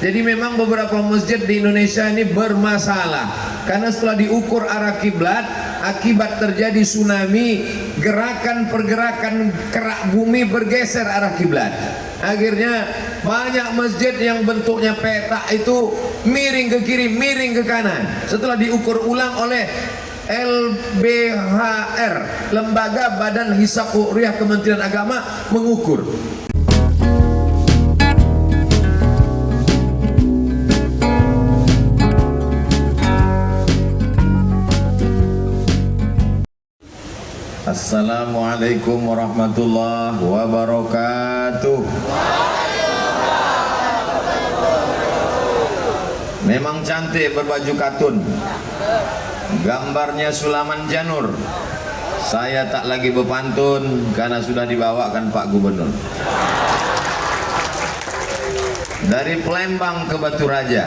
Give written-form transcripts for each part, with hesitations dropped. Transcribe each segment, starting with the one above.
Jadi memang beberapa masjid di Indonesia ini bermasalah karena setelah diukur arah kiblat, akibat terjadi tsunami, gerakan pergerakan kerak bumi bergeser arah kiblat. Akhirnya banyak masjid yang bentuknya petak itu miring ke kiri, miring ke kanan. Setelah diukur ulang oleh LBHR, Lembaga Badan Hisab Ruqyah Kementerian Agama, mengukur. Assalamualaikum warahmatullahi wabarakatuh. Memang cantik berbaju katun, gambarnya Sulaman Janur. Saya tak lagi berpantun karena sudah dibawakan Pak Gubernur. Dari Palembang ke Batu Raja,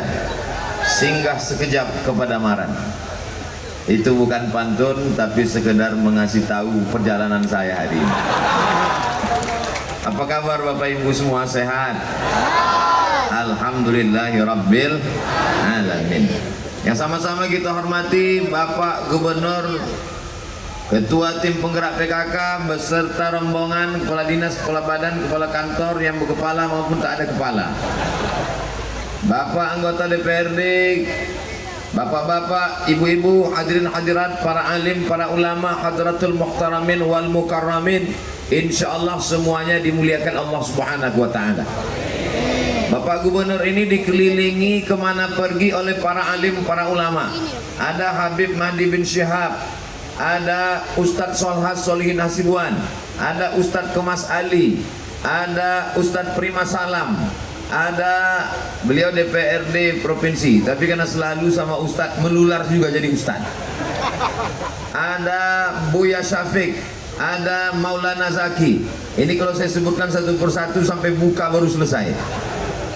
singgah sekejap ke Pademangan. Itu bukan pantun, tapi sekedar mengasih tahu perjalanan saya hari ini. Apa kabar Bapak Ibu semua, sehat? Alhamdulillahirabbil alamin. Yang sama-sama kita hormati Bapak Gubernur, Ketua Tim Penggerak PKK beserta rombongan kepala dinas, kepala badan, kepala kantor yang berkepala maupun tak ada kepala. Bapak anggota DPRD, bapak-bapak, ibu-ibu, hadirin hadirat, para alim, para ulama, hadratul muhtaramin wal mukarramin, insyaallah semuanya dimuliakan Allah Subhanahu wa taala. Bapak Gubernur ini dikelilingi kemana pergi oleh para alim, para ulama. Ada Habib Mahdi bin Syihab, ada Ustadz Solhas Solihin Hasibuan, ada Ustadz Kemas Ali, ada Ustadz Prima Salam, ada beliau DPRD provinsi, tapi karena selalu sama Ustadz menular juga jadi Ustadz. Ada Buya Syafiq, ada Maulana Zaki. Ini kalau saya sebutkan satu persatu sampai buka baru selesai.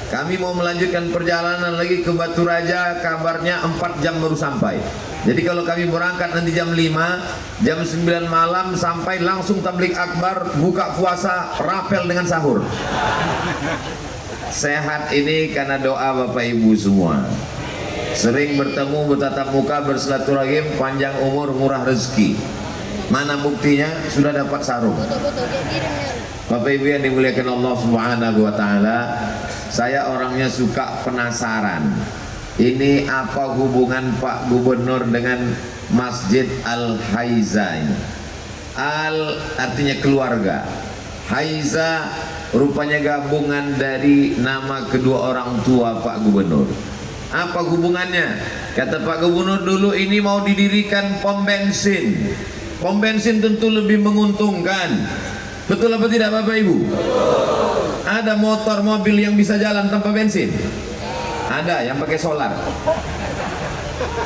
Kami mau melanjutkan perjalanan lagi ke Batu Raja, kabarnya 4 jam baru sampai. Jadi kalau kami berangkat nanti jam 5, jam 9 malam sampai langsung tablik akbar, buka puasa, rapel dengan sahur. Sehat ini karena doa Bapak Ibu semua. Sering bertemu, bertatap muka, bersilaturahim, panjang umur, murah rezeki. Mana buktinya? Sudah dapat sarung. Bapak Ibu yang dimuliakan Allah Subhanahu wa taala, saya orangnya suka penasaran. Ini apa hubungan Pak Gubernur dengan Masjid Al-Haiza ini? Al artinya keluarga, Haiza rupanya gabungan dari nama kedua orang tua Pak Gubernur. Apa hubungannya? Kata Pak Gubernur, dulu ini mau didirikan pom bensin. Pom bensin tentu lebih menguntungkan. Betul apa tidak Bapak Ibu? Ada motor mobil yang bisa jalan tanpa bensin? Ada yang pakai solar.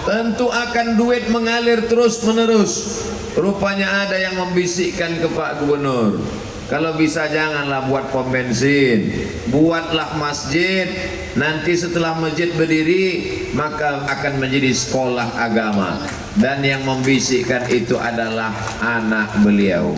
Tentu akan duit mengalir terus menerus. Rupanya ada yang membisikkan ke Pak Gubernur, kalau bisa janganlah buat pom bensin, buatlah masjid. Nanti setelah masjid berdiri maka akan menjadi sekolah agama. Dan yang membisikkan itu adalah anak beliau.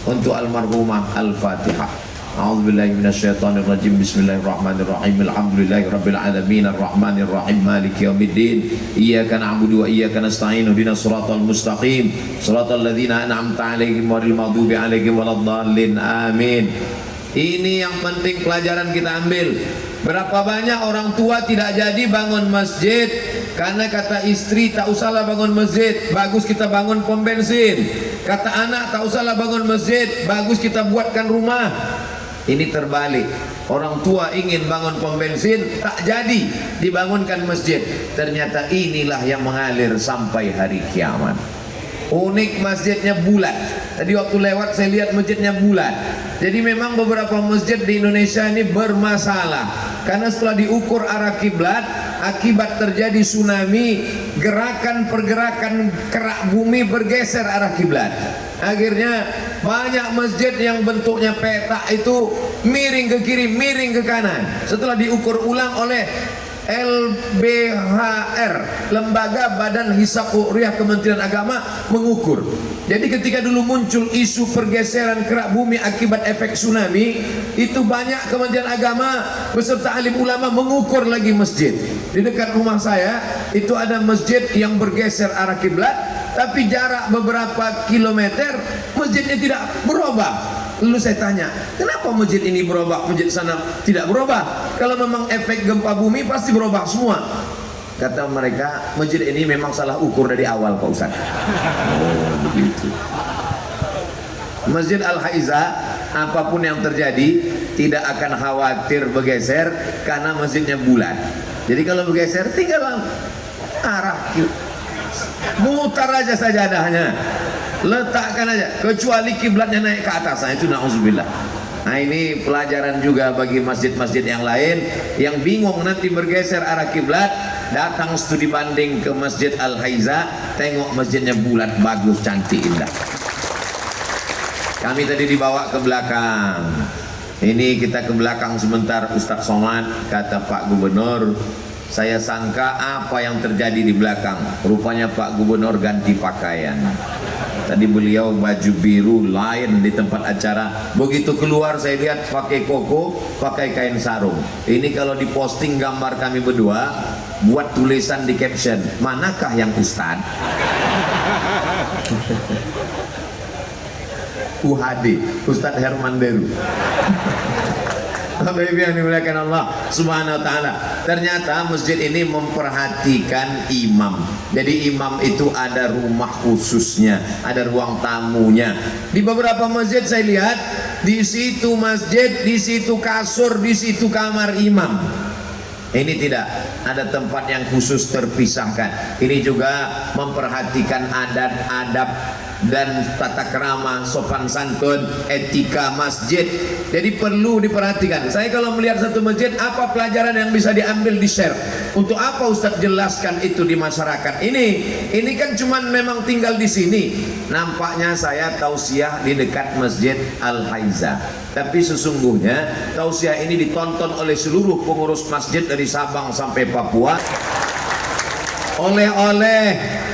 Untuk almarhumah Al-Fatihah. A'udzubillahi minasyaitonirrajim. Bismillahirrahmanirrahim. Alhamdulillahirabbil alamin arrahmanir rahim maliki yaumiddin. Iyyaka na'budu wa iyyaka nasta'in. Ihdinas shiratal mustaqim. Shiratal ladzina an'amta 'alaihim ghairil maghdubi 'alaihim waladdallin. Amin. Ini yang penting pelajaran kita ambil. Berapa banyak orang tua tidak jadi bangun masjid karena kata istri tak usahlah bangun masjid, bagus kita bangun pom bensin. Kata anak tak usahlah bangun masjid, bagus kita buatkan rumah. Ini terbalik. Orang tua ingin bangun pom bensin, tak jadi dibangunkan masjid. Ternyata inilah yang mengalir sampai hari kiamat. Unik, masjidnya bulat. Tadi waktu lewat saya lihat masjidnya bulat. Jadi memang beberapa masjid di Indonesia ini bermasalah karena setelah diukur arah kiblat, akibat terjadi tsunami, gerakan pergerakan kerak bumi bergeser arah kiblat. Akhirnya banyak masjid yang bentuknya petak itu miring ke kiri, miring ke kanan. Setelah diukur ulang oleh LBHR, Lembaga Badan Hisab Ruqyah Kementerian Agama, mengukur. Jadi ketika dulu muncul isu pergeseran kerak bumi akibat efek tsunami, itu banyak Kementerian Agama beserta alim ulama mengukur lagi masjid. Di dekat rumah saya itu ada masjid yang bergeser arah kiblat, tapi jarak beberapa kilometer masjidnya tidak berubah. Lalu saya tanya, kenapa masjid ini berubah, masjid sana tidak berubah? Kalau memang efek gempa bumi pasti berubah semua. Kata mereka, masjid ini memang salah ukur dari awal, Pak Ustaz. Begitu. Masjid Al-Haiza, apapun yang terjadi tidak akan khawatir bergeser karena masjidnya bulat. Jadi kalau bergeser tinggal arah mutar aja sajadahnya, letakkan aja, kecuali kiblatnya naik ke atas. Nah itu na'udzubillah. Nah ini pelajaran juga bagi masjid-masjid yang lain yang bingung nanti bergeser arah kiblat, datang studi banding ke Masjid Al-Haiza, tengok masjidnya bulat, bagus, cantik, indah. Kami tadi dibawa ke belakang. Ini kita ke belakang sebentar, Ustaz Somad. Kata Pak Gubernur, saya sangka apa yang terjadi di belakang. Rupanya Pak Gubernur ganti pakaian. Tadi beliau baju biru lain di tempat acara. Begitu keluar saya lihat pakai koko, pakai kain sarung. Ini kalau diposting gambar kami berdua, buat tulisan di caption, manakah yang Ustad? UHD, Ustadz Herman Deru. Bapak Ibu yang dimuliakan Allah Subhanahu wa taala. Ternyata masjid ini memperhatikan imam. Jadi imam itu ada rumah khususnya, ada ruang tamunya. Di beberapa masjid saya lihat, di situ masjid, di situ kasur, di situ kamar imam. Ini tidak, ada tempat yang khusus terpisahkan. Ini juga memperhatikan adat-adab dan tata krama, sopan santun, etika masjid. Jadi perlu diperhatikan. Saya kalau melihat satu masjid, apa pelajaran yang bisa diambil, di share. Untuk apa Ustadz jelaskan itu di masyarakat? Ini kan cuman memang tinggal di sini. Nampaknya saya tausiah di dekat Masjid Al-Haiza. Tapi sesungguhnya tausiah ini ditonton oleh seluruh pengurus masjid dari Sabang sampai Papua. Oleh-oleh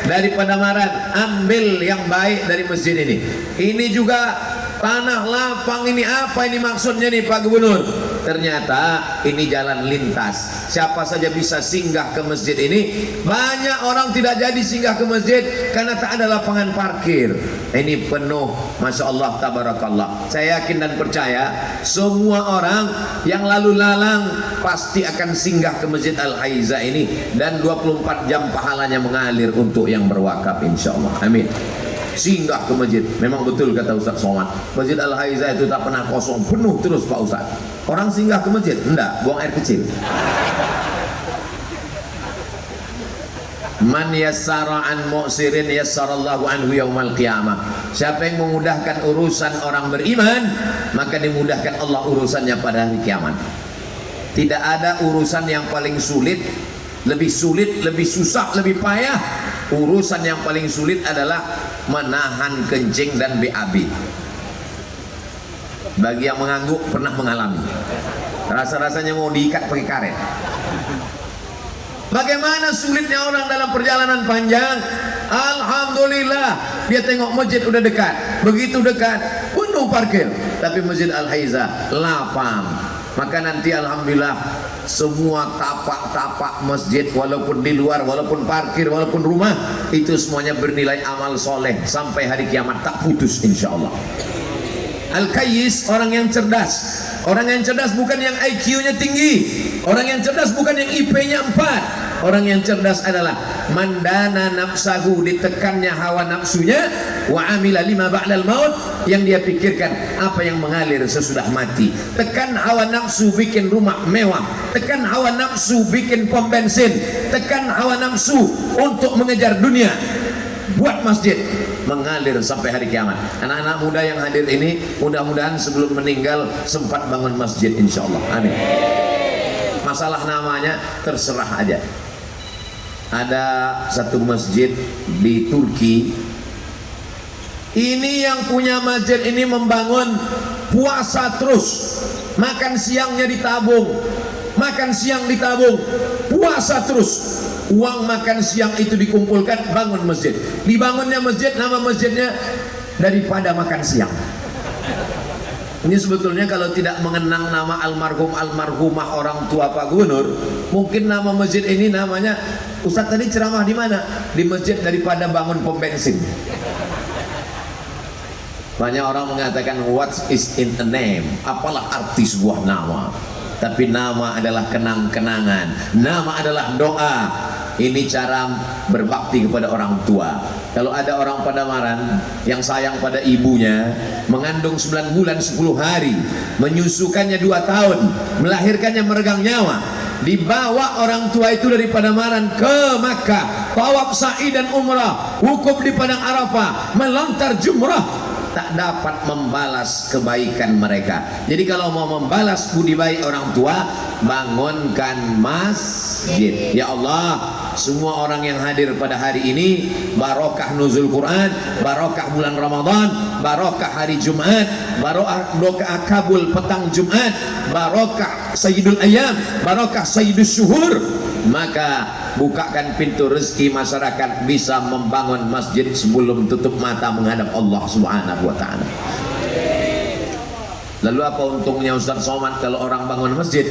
dari Padamaran, ambil yang baik dari masjid ini. Ini juga tanah lapang, ini apa ini maksudnya nih Pak Gubernur? Ternyata ini jalan lintas, siapa saja bisa singgah ke masjid ini. Banyak orang tidak jadi singgah ke masjid karena tak ada lapangan parkir. Ini penuh, Masya Allah, tabarakallah. Saya yakin dan percaya semua orang yang lalu lalang pasti akan singgah ke Masjid Al-Haiza ini, dan 24 jam pahalanya mengalir untuk yang berwakaf, insya Allah. Amin. Singgah ke masjid, memang betul kata Ustaz Somad, Masjid Al-Haiza itu tak pernah kosong, penuh terus Pak Ustaz. Orang singgah ke masjid, enggak, buang air kecil. Man yassara an mu'sirin yassarallahu anhu yaumal qiyamah. Siapa yang memudahkan urusan orang beriman, maka dimudahkan Allah urusannya pada hari kiamat. Tidak ada urusan yang paling sulit, lebih susah, lebih payah. Urusan yang paling sulit adalah menahan kencing dan BAB. Bagi yang mengangguk pernah mengalami, rasa-rasanya mau diikat pakai karet. Bagaimana sulitnya orang dalam perjalanan panjang. Alhamdulillah dia tengok masjid udah dekat, begitu dekat penuh parkir, tapi Masjid Al-Haiza lapang. Maka nanti alhamdulillah semua tapak-tapak masjid, walaupun di luar, walaupun parkir, walaupun rumah, itu semuanya bernilai amal soleh sampai hari kiamat, tak putus insya Allah. Al-Kayyis, orang yang cerdas. Orang yang cerdas bukan yang IQ-nya tinggi, orang yang cerdas bukan yang IP-nya 4. Orang yang cerdas adalah mandana nafsahu, ditekannya hawa nafsunya, wa amila lima ba'dal maut, yang dia pikirkan apa yang mengalir sesudah mati. Tekan hawa nafsu bikin rumah mewah, tekan hawa nafsu bikin pom bensin, tekan hawa nafsu untuk mengejar dunia. Buat masjid mengalir sampai hari kiamat. Anak-anak muda yang hadir ini mudah-mudahan sebelum meninggal sempat bangun masjid insyaallah. Amin. Masalah namanya terserah aja. Ada satu masjid di Turki. Ini yang punya masjid ini membangun puasa terus, makan siangnya ditabung, makan siang ditabung, puasa terus. Uang makan siang itu dikumpulkan, bangun masjid. Dibangunnya masjid, nama masjidnya daripada makan siang. Ini sebetulnya kalau tidak mengenang nama almarhum almarhumah orang tua Pak Gubernur, mungkin nama masjid ini namanya, Ustaz tadi ceramah di mana? Di masjid daripada bangun pom bensin. Banyak orang mengatakan what is in a name? Apalah arti sebuah nama? Tapi nama adalah kenang-kenangan. Nama adalah doa. Ini cara berbakti kepada orang tua. Kalau ada orang Padamaran yang sayang pada ibunya, mengandung 9 bulan 10 hari, menyusukannya 2 tahun, melahirkannya meregang nyawa, dibawa orang tua itu dari Padamaran ke Makkah, tawaf sa'i dan umrah, wukuf di padang Arafah, melontar jumrah, tak dapat membalas kebaikan mereka. Jadi kalau mau membalas budi baik orang tua, bangunkan masjid. Ya Allah, semua orang yang hadir pada hari ini, barokah nuzul Quran, barokah bulan Ramadan, barokah hari Jumat, barokah kabul petang Jumat, barokah Sayyidul Ayyam, barokah Sayyidus Syuhur. Maka bukakan pintu rezeki, masyarakat bisa membangun masjid sebelum tutup mata menghadap Allah Subhanahu wa ta'ala. Lalu apa untungnya Ustaz Somad kalau orang bangun masjid?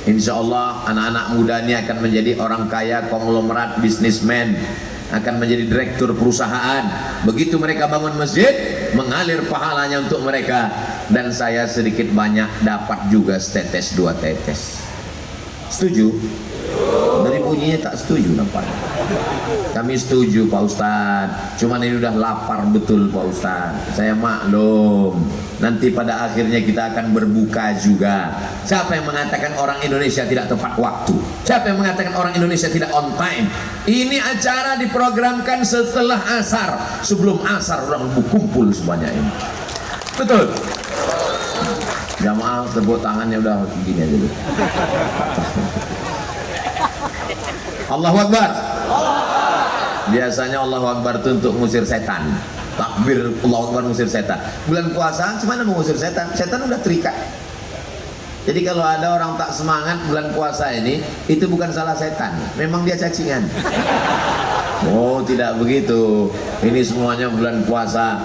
Insya Allah anak-anak muda ini akan menjadi orang kaya, konglomerat, bisnismen, akan menjadi direktur perusahaan. Begitu mereka bangun masjid, mengalir pahalanya untuk mereka, dan saya sedikit banyak dapat juga setetes 2 tetes. Setuju? Dari bunyinya tak setuju nampaknya. Kami setuju Pak Ustadz, cuman ini udah lapar betul Pak Ustadz. Saya maklum, nanti pada akhirnya kita akan berbuka juga. Siapa yang mengatakan orang Indonesia tidak tepat waktu? Siapa yang mengatakan orang Indonesia tidak on time? Ini acara diprogramkan setelah asar. Sebelum asar orang berkumpul sebanyak ini. Betul? Jamaah tepuk tangannya udah begini aja dulu. Allahu Akbar. Biasanya Allahu Akbar itu untuk mengusir setan. Takbir Allahu Akbar mengusir setan. Bulan puasa gimana mengusir setan? Setan udah terikat. Jadi kalau ada orang tak semangat bulan puasa ini, itu bukan salah setan, memang dia cacingan. Oh tidak begitu. Ini semuanya bulan puasa.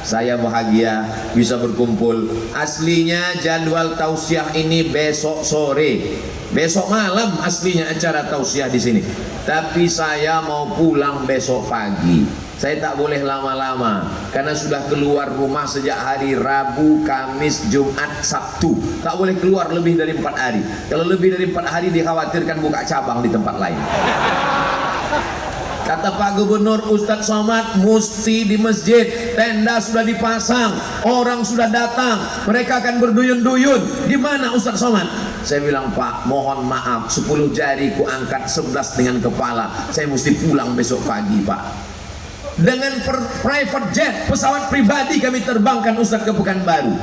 Saya bahagia bisa berkumpul. Aslinya jadwal tausiah ini besok sore, besok malam aslinya acara tausiah di sini. Tapi saya mau pulang besok pagi. Saya tak boleh lama-lama karena sudah keluar rumah sejak hari Rabu, Kamis, Jumat, Sabtu. Tak boleh keluar lebih dari 4 hari. Kalau lebih dari 4 hari dikhawatirkan buka cabang di tempat lain. Kata Pak Gubernur, Ustadz Somad mesti di masjid, tenda sudah dipasang, orang sudah datang, mereka akan berduyun-duyun. Di mana Ustadz Somad? Saya bilang, Pak, mohon maaf, 10 jari ku angkat, 11 dengan kepala. Saya mesti pulang besok pagi, Pak. Dengan private jet, pesawat pribadi kami terbangkan Ustadz ke Pekanbaru.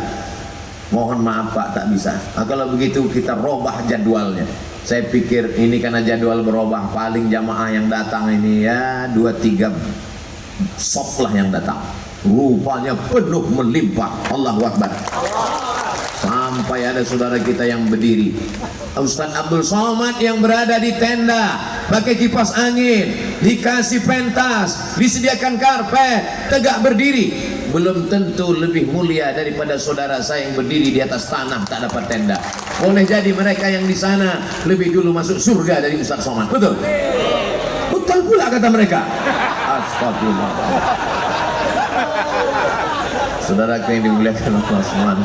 Mohon maaf Pak, tak bisa. Nah, kalau begitu kita robah jadwalnya. Saya pikir ini karena jadwal berubah, paling jamaah yang datang ini ya 2-3 sok lah yang datang. Rupanya penuh melimpah. Allahu Akbar. Sampai ada saudara kita yang berdiri. Ustaz Abdul Somad yang berada di tenda, pakai kipas angin, dikasih pentas, disediakan karpet, tegak berdiri. Belum tentu lebih mulia daripada saudara saya yang berdiri di atas tanah tak dapat tenda. Boleh jadi mereka yang di sana lebih dulu masuk surga dari Ustaz Somad. Betul? Betul pula kata mereka. Astagfirullah. Saudara yang dimuliakan Allah SWT,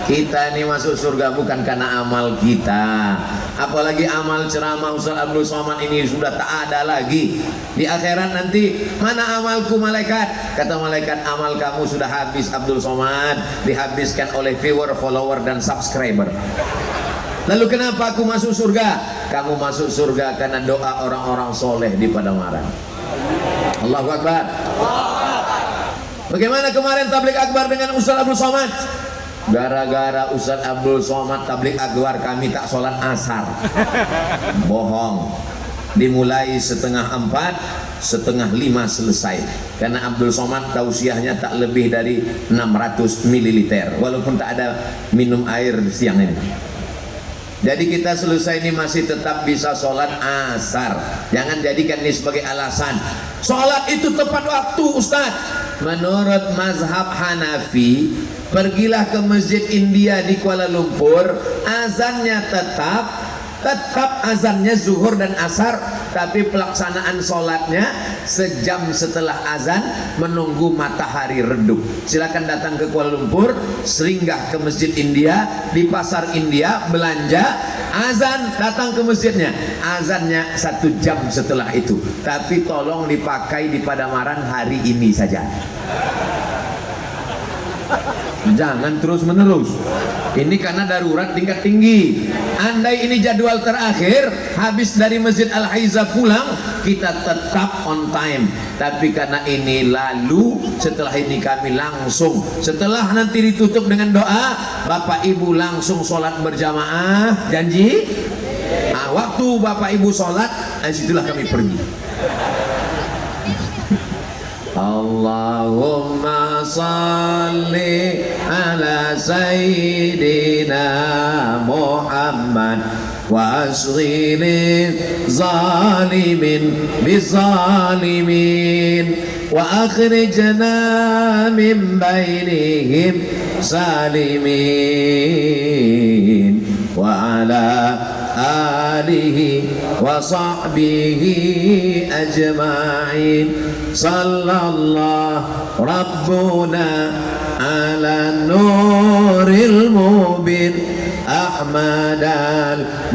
kita ini masuk surga bukan karena amal kita, apalagi amal ceramah Ustaz Abdul Somad ini sudah tak ada lagi. Di akhirat nanti, mana amalku malaikat? Kata malaikat, amal kamu sudah habis Abdul Somad, dihabiskan oleh viewer, follower dan subscriber. Lalu kenapa aku masuk surga? Kamu masuk surga karena doa orang-orang soleh di Padamaran. Allahu Akbar. Bagaimana kemarin tablik akbar dengan Ustaz Abdul Somad? Gara-gara Ustaz Abdul Somad tablik akbar kami tak sholat asar. Bohong. Dimulai 3:30, 4:30 selesai. Karena Abdul Somad tausiahnya tak lebih dari 600 ml, walaupun tak ada minum air siang ini. Jadi kita selesai ini masih tetap bisa sholat asar. Jangan jadikan ini sebagai alasan. Sholat itu tepat waktu, Ustaz. Menurut mazhab Hanafi, pergilah ke Masjid India di Kuala Lumpur, azannya tetap azannya zuhur dan asar, tapi pelaksanaan sholatnya sejam setelah azan menunggu matahari redup. Silakan datang ke Kuala Lumpur, singgah ke Masjid India, di pasar India belanja, azan datang ke masjidnya, azannya 1 jam setelah itu. Tapi tolong dipakai di Padamaran hari ini saja, jangan terus menerus. Ini karena darurat tingkat tinggi. Andai ini jadwal terakhir, habis dari Masjid Al-Haiza pulang, kita tetap on time. Tapi karena ini lalu, setelah ini kami langsung, setelah nanti ditutup dengan doa, Bapak Ibu langsung sholat berjamaah. Janji? Nah, waktu Bapak Ibu sholat, disitulah kami pergi. Allahumma salli ala sayyidina Muhammad wa asghili zalimin bizalimin wa akhrijna min bainihim salimin wa ala alihi wa sahbihi ajma'in. Sallallahu Rabbuna ala nuril mubin Ahmad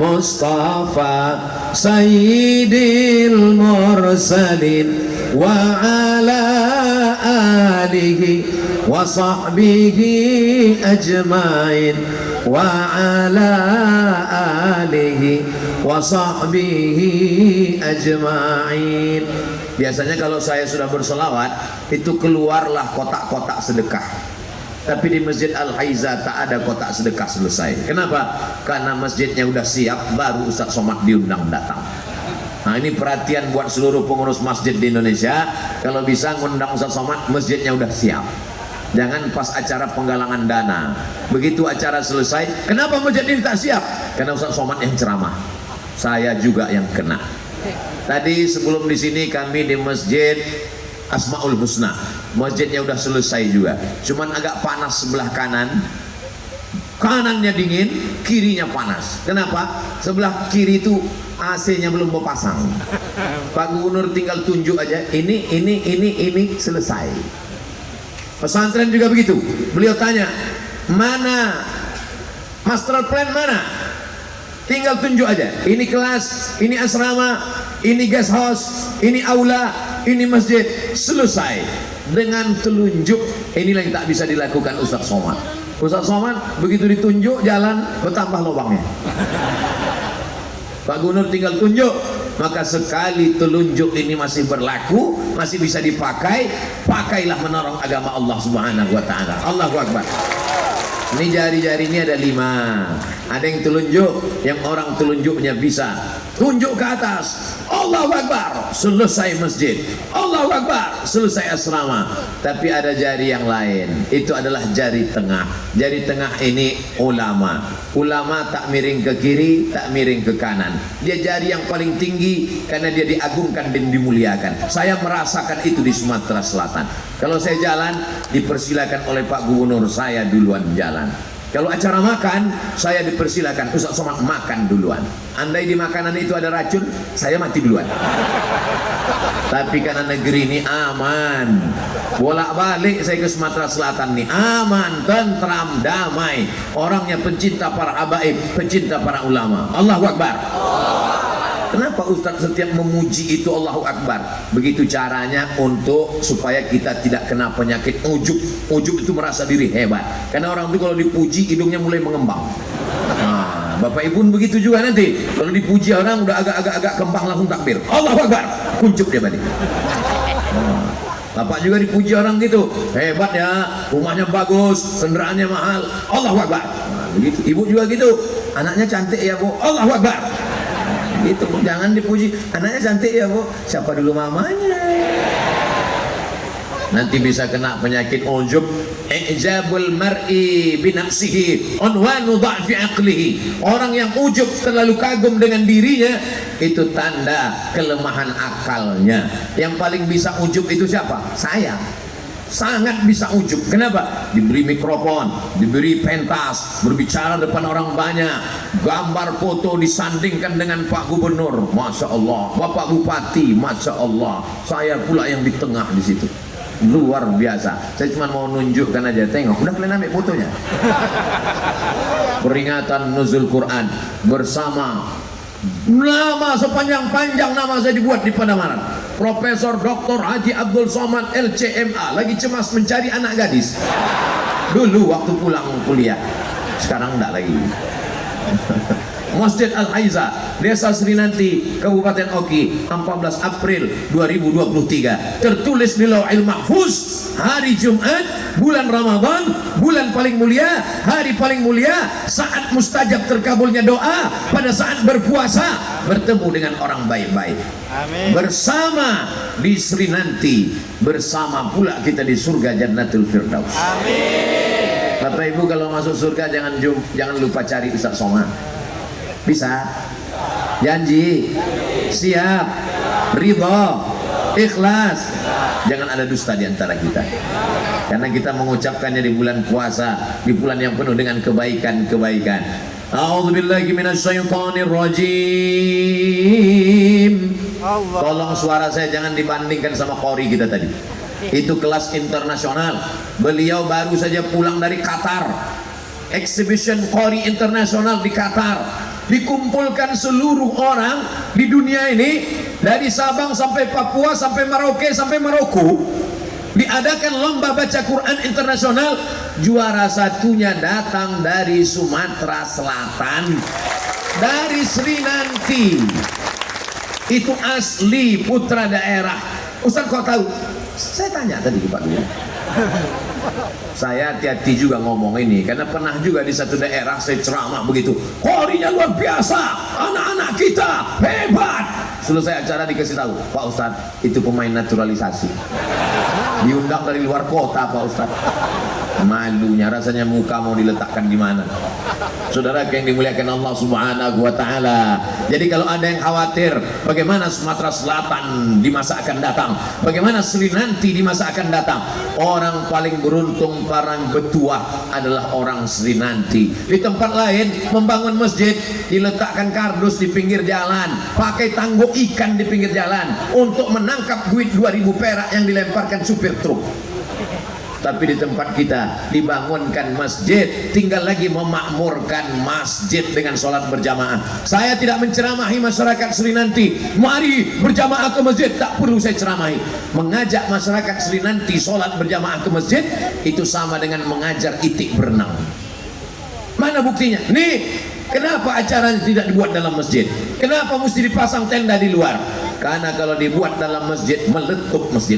al-Mustafa Sayyidil Mursalin wa ala alihi wa sahbihi ajma'in wa ala alihi wa sahbihi ajma'in. Biasanya kalau saya sudah bersolawat, itu keluarlah kotak-kotak sedekah. Tapi di Masjid Al-Haiza tak ada kotak sedekah selesai. Kenapa? Karena masjidnya udah siap, baru Ustaz Somad diundang datang. Nah, ini perhatian buat seluruh pengurus masjid di Indonesia. Kalau bisa ngundang Ustaz Somad, masjidnya udah siap. Jangan pas acara penggalangan dana, begitu acara selesai, kenapa masjid ini tak siap? Karena Ustaz Somad yang ceramah, saya juga yang kena. Tadi sebelum di sini kami di Masjid Asmaul Husna, masjidnya udah selesai juga, cuman agak panas sebelah kanan. Kanannya dingin, kirinya panas. Kenapa? Sebelah kiri itu AC-nya belum mau pasang. Pak Gubernur tinggal tunjuk aja, ini selesai. Pesantren juga begitu. Beliau tanya, mana master plan mana? Tinggal tunjuk aja. Ini kelas, ini asrama, ini guest house, ini aula, ini masjid. Selesai dengan telunjuk. Inilah yang tak bisa dilakukan Ustaz Somad. Ustaz Somad begitu ditunjuk jalan bertambah lubangnya. Pak Gubernur tinggal tunjuk, maka sekali telunjuk ini masih berlaku, masih bisa dipakai, pakailah menolong agama Allah Subhanahu wa taala. Allahu Akbar. Ini jari-jari ini ada 5. Ada yang telunjuk, yang orang telunjuknya bisa tunjuk ke atas, Allahu Akbar, selesai masjid, Allahu Akbar, selesai asrama. Tapi ada jari yang lain, itu adalah jari tengah. Jari tengah ini ulama. Ulama tak miring ke kiri, tak miring ke kanan. Dia jari yang paling tinggi karena dia diagungkan dan dimuliakan. Saya merasakan itu di Sumatera Selatan. Kalau saya jalan, dipersilakan oleh Pak Gubernur, saya duluan jalan. Kalau acara makan, saya dipersilakan Ustaz Somad makan duluan. Andai di makanan itu ada racun, saya mati duluan. Tapi karena negeri ini aman, bolak-balik saya ke Sumatera Selatan nih, aman, tentram, damai. Orangnya pencinta para habaib, pencinta para ulama. Allahu Akbar. Kenapa Ustaz setiap memuji itu Allahu Akbar? Begitu caranya untuk supaya kita tidak kena penyakit ujub. Ujub itu merasa diri hebat. Karena orang itu kalau dipuji hidungnya mulai mengembang. Nah, Bapak Ibu begitu juga nanti. Kalau dipuji orang udah agak kembang langsung takbir. Allahu Akbar. Kuncup dia balik. Nah, Bapak juga dipuji orang gitu. Hebat ya, rumahnya bagus, kendaraannya mahal. Allahu Akbar. Nah, begitu. Ibu juga gitu. Anaknya cantik ya, Bu. Allahu Akbar. Itu jangan dipuji, anaknya cantik ya Bu, siapa dulu mamanya? nanti bisa kena penyakit ujub. Ijabul mar'i binafsihi unwanu dha'fi aqlihi. Orang yang ujub, terlalu kagum dengan dirinya, itu tanda kelemahan akalnya. Yang paling bisa ujub itu siapa? Saya. Sangat bisa ujub. Kenapa? Diberi mikrofon, diberi pentas, berbicara depan orang banyak, gambar foto disandingkan dengan Pak Gubernur, Masya Allah, Bapak Bupati, Masya Allah, saya pula yang di tengah di situ. Luar biasa. Saya cuma mau nunjukkan aja, tengok, udah kalian ambil fotonya. Peringatan nuzul Quran bersama nama sepanjang-panjang nama saya dibuat di Pademangan. Profesor Dr. Haji Abdul Somad LCMA, lagi cemas mencari anak gadis. Dulu waktu pulang kuliah, sekarang enggak lagi. Masjid Al-Haiza, Desa Srinanti, Kabupaten Oki, 14 April 2023. Tertulis di Lauhil Mahfuz, hari Jumat, bulan Ramadan, bulan paling mulia, hari paling mulia, saat mustajab terkabulnya doa, pada saat berpuasa, bertemu dengan orang baik-baik. Amin. Bersama di Srinanti, bersama pula kita di surga Jannatul Firdaus. Amin. Bapak Ibu kalau masuk surga jangan lupa cari Ustaz Somad. Bisa? Janji? Siap? Ridho? Ikhlas? Jangan ada dusta di antara kita, karena kita mengucapkannya di bulan puasa, di bulan yang penuh dengan kebaikan-kebaikan. A'udzubillahi minasyaitonir rajim. Tolong suara saya jangan dibandingkan sama qori kita tadi. Itu kelas internasional. Beliau baru saja pulang dari Qatar. Exhibition qori internasional di Qatar. Dikumpulkan seluruh orang di dunia ini, dari Sabang sampai Papua sampai Merauke sampai Maroko, diadakan lomba baca Quran internasional. Juara satunya datang dari Sumatera Selatan, dari Srinanti. Itu asli putra daerah. Ustaz kok tahu? Saya tanya tadi ke Pak Guru. Saya hati-hati juga ngomong ini, karena pernah juga di satu daerah saya ceramah begitu, qorinya luar biasa, anak-anak kita hebat. Selesai acara dikasih tahu, Pak Ustadz itu pemain naturalisasi, diundang dari luar kota Pak Ustadz. Malunya rasanya muka mau diletakkan di mana. Saudara yang dimuliakan Allah Subhanahu wa taala. Jadi kalau ada yang khawatir bagaimana Sumatera Selatan di masa akan datang, bagaimana Srinanti di masa akan datang, orang paling beruntung parang betuah adalah orang Srinanti. Di tempat lain membangun masjid, diletakkan kardus di pinggir jalan, pakai tangguk ikan di pinggir jalan untuk menangkap duit 2000 perak yang dilemparkan supir truk. Tapi di tempat kita dibangunkan masjid, tinggal lagi memakmurkan masjid dengan sholat berjamaah. Saya tidak menceramahi masyarakat Srinanti, mari berjamaah ke masjid, tak perlu saya ceramahi. Mengajak masyarakat Srinanti sholat berjamaah ke masjid, itu sama dengan mengajar itik berenang. Mana buktinya? Nih, kenapa acaranya tidak dibuat dalam masjid? Kenapa mesti dipasang tenda di luar? Karena kalau dibuat dalam masjid, meletup masjid,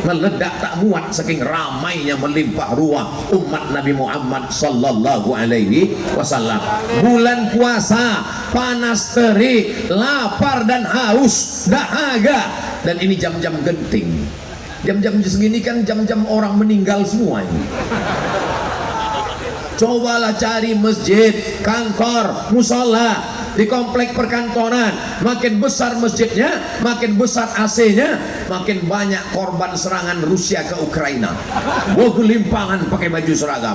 meledak tak muat saking ramainya melimpah ruah umat Nabi Muhammad sallallahu alaihi wasallam. Bulan puasa, panas terik, lapar dan haus, dahaga, dan ini jam-jam genting. Jam-jam segini kan jam-jam orang meninggal semua ini. Cobalah cari masjid, kantor, musola di komplek perkantoran, makin besar masjidnya, makin besar AC-nya, makin banyak korban serangan Rusia ke Ukraina. Wah, gelimpangan pakai baju seragam.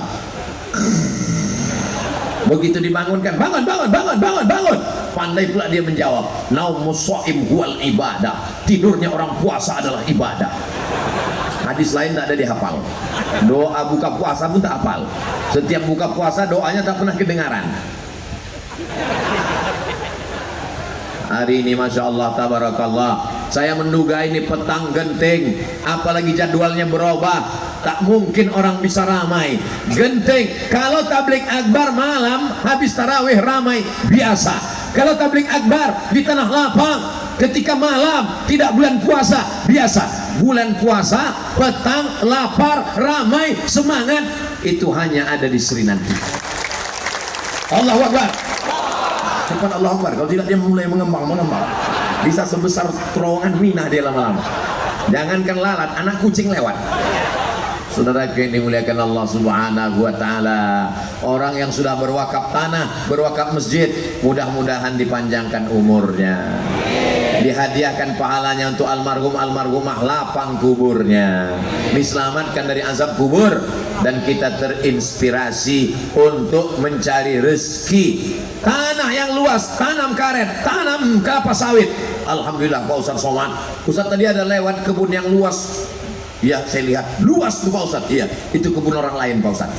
Begitu dibangunkan, bangun, bangun, bangun, bangun, bangun. Pandai pula dia menjawab, naumus shaim huwal ibadah. Tidurnya orang puasa adalah ibadah. Hadis lain tak ada dihafal. Doa buka puasa pun tak hafal. Setiap buka puasa doanya tak pernah kedengaran. Hari ini Masya Allah tabarakallah, saya menduga ini petang genting, apalagi jadwalnya berubah, tak mungkin orang bisa ramai. Genting, kalau tablik akbar malam habis tarawih ramai biasa. Kalau tablik akbar di Tanah Lapang ketika malam tidak bulan puasa biasa. Bulan puasa petang lapar ramai semangat, itu hanya ada di Srinanti. Allahu Akbar. Cepat Allah Akbar. Kalau tidak dia mulai mengembang, bisa sebesar terowongan Minah dia lama-lama. Jangankan lalat, anak kucing lewat. Saudara yang dimuliakan Allah Subhanahu wa taala, orang yang sudah berwakaf tanah, berwakaf masjid, mudah-mudahan dipanjangkan umurnya. Dihadiahkan pahalanya untuk almarhumah lapang kuburnya, diselamatkan dari azab kubur, dan kita terinspirasi untuk mencari rezeki. Tanah yang luas, tanam karet, tanam kelapa sawit. Alhamdulillah Pak Ustaz Somad. Ustaz tadi ada lewat kebun yang luas. Ya, saya lihat luas tuh Pak Ustaz. Iya, itu kebun orang lain Pak Ustaz.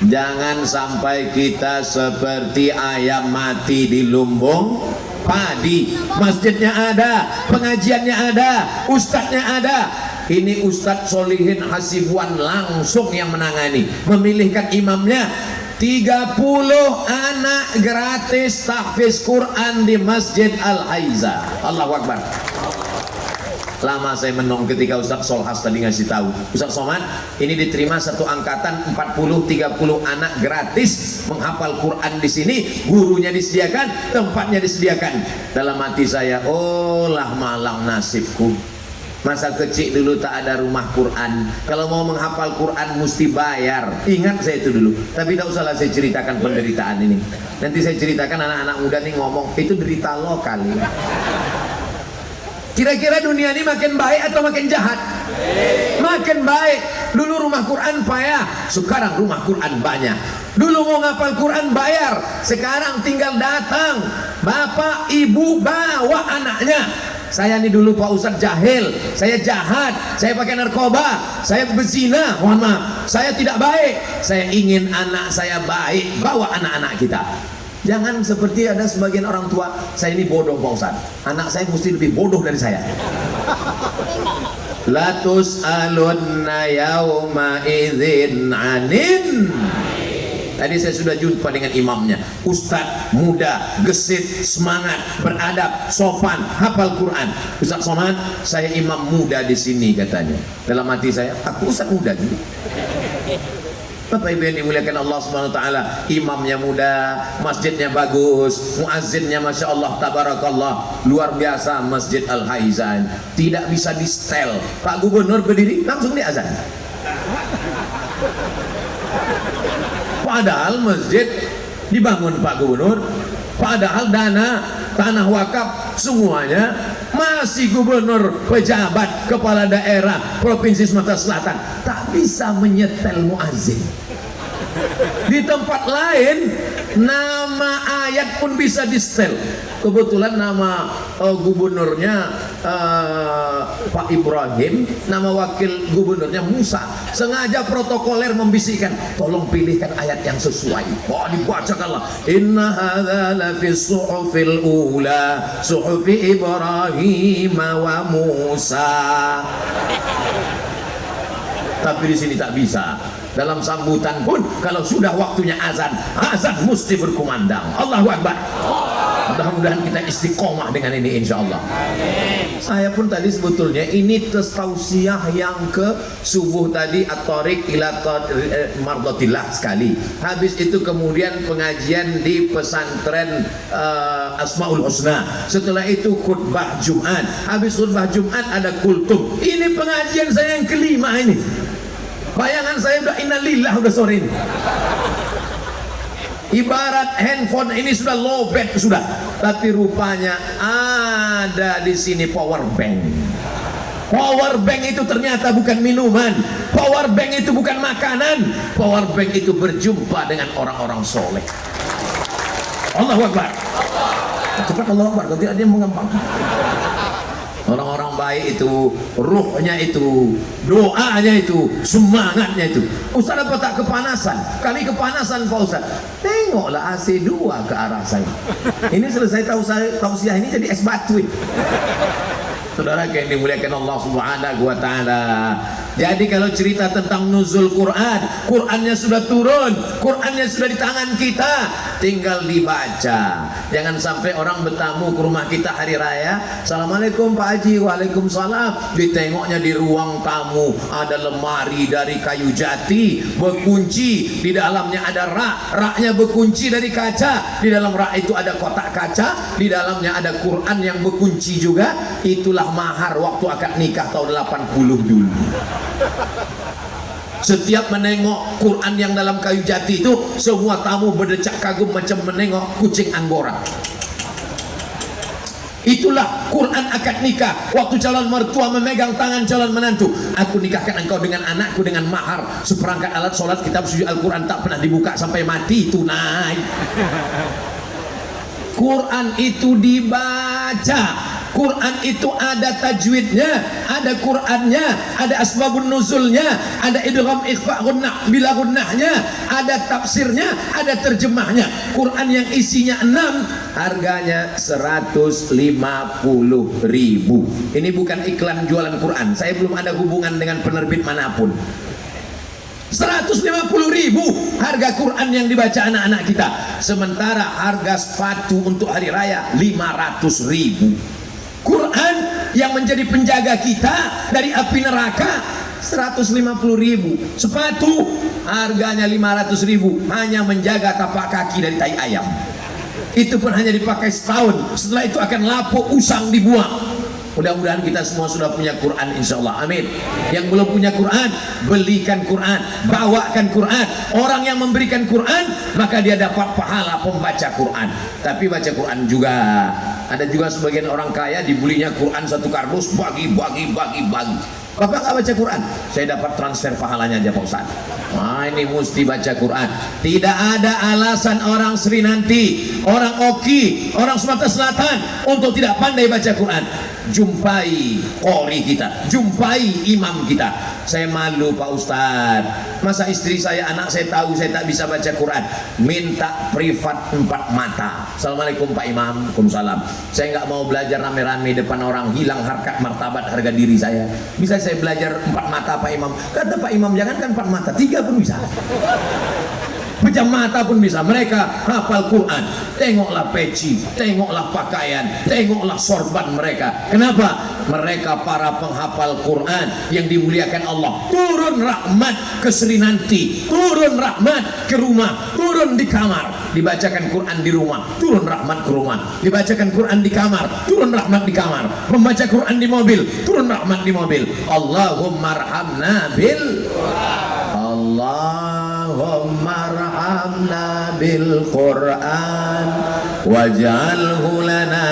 Jangan sampai kita seperti ayam mati di lumbung padi. Masjidnya ada, pengajiannya ada, ustadznya ada. Ini Ustadz Solihin Hasibuan langsung yang menangani, memilihkan imamnya. 30 anak gratis tahfiz Quran di Masjid Al-Haiza. Allahu Akbar. Lama saya menung ketika Ustadz Solhas tadi ngasih tahu, Ustadz Somad ini diterima satu angkatan 40-30 anak gratis menghafal Quran di sini, gurunya disediakan, tempatnya disediakan. Dalam hati saya, oh lah malang nasibku. Masa kecil dulu tak ada rumah Quran. Kalau mau menghafal Quran mesti bayar. Ingat saya itu dulu. Tapi tak usahlah saya ceritakan penderitaan ini. Nanti saya ceritakan anak-anak muda nih ngomong, itu derita lo kali. Kira-kira dunia ini makin baik atau makin jahat? Makin baik. Dulu rumah Quran payah, sekarang rumah Quran banyak. Dulu mau ngapal Quran bayar, sekarang tinggal datang. Bapak ibu bawa anaknya. Saya ini dulu Pak Ustadz jahil, saya jahat, saya pakai narkoba, saya berzina, mohon maaf, saya tidak baik. Saya ingin anak saya baik, bawa anak-anak kita. Jangan seperti ada sebagian orang tua, saya ini bodoh Pak Ustadz, anak saya mesti lebih bodoh dari saya. Latus alunna yauma idzin anin. Tadi saya sudah jumpa dengan imamnya, Ustadz muda, gesit, semangat, beradab, sopan, hafal Quran. Ustadz Somad, saya imam muda di sini katanya. Dalam hati saya, aku Ustadz muda gitu. Bapak Ibu yang dimuliakan Allah Subhanahu wa taala, imamnya muda, masjidnya bagus, muazzinnya Masya Allah tabarakallah, luar biasa Masjid Al-Haizan. Tidak bisa di setel. Pak Gubernur berdiri langsung diazan. Padahal masjid dibangun Pak Gubernur, padahal dana tanah wakaf semuanya masih gubernur, pejabat, kepala daerah Provinsi Sumatera Selatan tak bisa menyetel muazzin. Di tempat lain nama ayat pun bisa disetel. Kebetulan nama gubernurnya Pak Ibrahim, nama wakil gubernurnya Musa. Sengaja protokoler membisikkan, tolong pilihkan ayat yang sesuai. Oh, dibacakanlah, inna hadza la fi suhufil ula suhufi Ibrahim wa Musa. Tapi di sini tak bisa. Dalam sambutan pun kalau sudah waktunya azan, azan mesti berkumandang. Allahu Akbar. Mudah-mudahan kita istiqomah dengan ini insya Allah. Saya pun tadi sebetulnya ini tausiah yang ke subuh tadi, at-tariq ila mardatillah sekali. Habis itu kemudian pengajian di pesantren Asmaul Husna. Setelah itu khutbah Jumat. Habis khutbah Jumat ada kultum. Ini pengajian saya yang kelima ini. Bayangan saya udah innalillah udah sore ini. Ibarat handphone ini sudah lowbat sudah, tapi rupanya ada di sini power bank. Power bank itu ternyata bukan minuman. Power bank itu bukan makanan. Power bank itu berjumpa dengan orang-orang soleh. Allahu Akbar. Cepat Allahu Akbar, nanti ada yang mengembang. Orang-orang baik itu, ruhnya itu, doanya itu, semangatnya itu. Ustaz apa tak kepanasan? Kami kepanasan Pak Ustaz. Tengoklah AC2 ke arah saya. Ini selesai tausiah ini jadi es batu. Saudara yang dimuliakan Allah Subhanahu wa taala. Jadi kalau cerita tentang nuzul Quran, Qurannya sudah turun, Qurannya sudah di tangan kita. tinggal dibaca. Jangan sampai orang bertamu ke rumah kita hari raya, Assalamualaikum Pak Haji, waalaikumsalam, ditengoknya di ruang tamu ada lemari dari kayu jati berkunci, di dalamnya ada raknya berkunci dari kaca, di dalam rak itu ada kotak kaca, di dalamnya ada Quran yang berkunci juga. Itulah mahar waktu akad nikah tahun 80 dulu. Setiap menengok Quran yang dalam kayu jati itu, semua tamu berdecak kagum macam menengok kucing Anggora. Itulah Quran akad nikah. Waktu calon mertua memegang tangan calon menantu, aku nikahkan engkau dengan anakku dengan mahar seperangkat alat sholat, kitab suci Al-Quran tak pernah dibuka sampai mati, tunai. Quran itu dibaca. Quran itu ada tajwidnya, ada Qurannya, ada asbabun nuzulnya, ada idgham ikhfa gunnah bila gunnahnya, ada tafsirnya, ada terjemahnya. Quran yang isinya 6 harganya 150.000. Ini bukan iklan jualan Quran, saya belum ada hubungan dengan penerbit manapun. 150.000 harga Quran yang dibaca anak-anak kita. Sementara harga sepatu untuk hari raya 500.000. Quran yang menjadi penjaga kita dari api neraka 150.000. Sepatu harganya 500.000, hanya menjaga tapak kaki dari tai ayam. Itu pun hanya dipakai setahun, setelah itu akan lapuk, usang, dibuang. Mudah-mudahan kita semua sudah punya Quran, insya Allah, amin. Yang belum punya Quran, belikan Quran, bawakan Quran. Orang yang memberikan Quran, maka dia dapat pahala pembaca Quran. Tapi baca Quran juga, ada juga sebagian orang kaya dibulinya Quran satu kardus, bagi. Bapak nggak baca Quran, saya dapat transfer pahalanya aja Pak Ustaz. Nah, ini mesti baca Quran. Tidak ada alasan orang Sri Nanti, orang Oki, orang Sumatera Selatan untuk tidak pandai baca Quran. Jumpai qori kita, jumpai imam kita. Saya malu Pak Ustaz, masa istri saya, anak saya tahu saya tak bisa baca Quran, minta privat 4 mata. Assalamualaikum Pak Imam. Waalaikumsalam. Saya nggak mau belajar rame-rame depan orang, hilang harkat martabat harga diri saya. Bisa saya belajar 4 mata Pak Imam? Kata Pak Imam, jangankan 4 mata, 3 pun bisa. Pejam mata pun bisa. Mereka hafal Quran. Tengoklah peci, tengoklah pakaian, tengoklah sorban mereka. Kenapa? Mereka para penghafal Quran yang dimuliakan Allah. Turun rahmat ke Sri Nanti, turun rahmat ke rumah, turun di kamar. Dibacakan Quran di rumah, turun rahmat ke rumah. Dibacakan Quran di kamar, turun rahmat di kamar. Membaca Quran di mobil, turun rahmat di mobil. Allahumma arhamna bil Allahumma arhamna bil Quran waj'alhu lana